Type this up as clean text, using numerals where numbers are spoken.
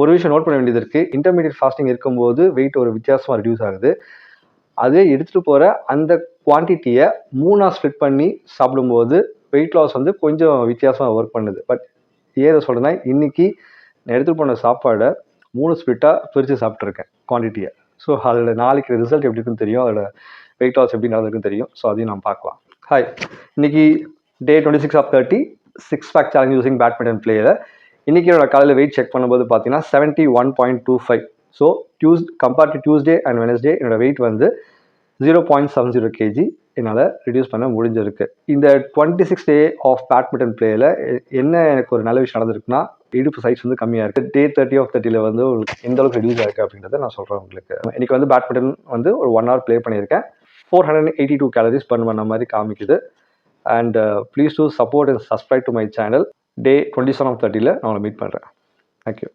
ஒரு விஷயம் நோட் பண்ண வேண்டியது இருக்குது. இன்டர்மீடியட் ஃபாஸ்டிங் இருக்கும்போது வெயிட் ஒரு வித்தியாசமாக ரெடியூஸ் ஆகுது. அதே எடுத்துகிட்டு போகிற அந்த குவான்டிட்டியை 3ஆக ஸ்ப்ளிட் பண்ணி சாப்பிடும்போது வெயிட் லாஸ் வந்து கொஞ்சம் வித்தியாசமாக ஒர்க் பண்ணுது. பட் ஏன் சொல்கிறேன்னா, இன்றைக்கி நான் எடுத்துகிட்டு போன சாப்பாடை 3 ஸ்ப்ளிட்டாக பிரித்து சாப்பிட்ருக்கேன் குவான்டிட்டியை. ஸோ அதோட நாளைக்கு ரிசல்ட் எப்படி இருக்குன்னு தெரியும், அதோட வெயிட் லாஸ் எப்படி நடந்திருக்குன்னு தெரியும். ஸோ அதையும் நம்ம பார்க்கலாம். ஹாய், இன்னைக்கு day 26 of 30 6 pack challenge using badminton பிளேயில் இன்றைக்கி என்னோட காலையில் வெயிட் செக் பண்ணும்போது பார்த்தீங்கன்னா 71.25. So compared to Tuesday and Wednesday என்னோட வெயிட் வந்து 0.70 kg என்னால் ரிடியூஸ் பண்ண முடிஞ்சிருக்கு. இந்த 26 டே ஆஃப் பேட்மிண்டன் பிளேயில் என்ன எனக்கு ஒரு நல்ல விஷயம் நடந்திருக்குன்னா, இடுப்பு சைஸ் வந்து கம்மியாக இருக்குது. டே 30 ஆஃப் 30 வந்து உங்களுக்கு எந்த அளவுக்கு ரெடியூஸ் ஆயிருக்கு அப்படின்றத நான் சொல்கிறேன் உங்களுக்கு. இன்றைக்கி வந்து பேட்மிண்டன் வந்து ஒரு 1 hour ப்ளே பண்ணியிருக்கேன். 482 calories பர்ன் பண்ண மாதிரி காமிக்குது. And please do support and subscribe to my channel. Day 27 of 30 நான் உங்களை மீட் பண்ணுறேன். தேங்க்யூ.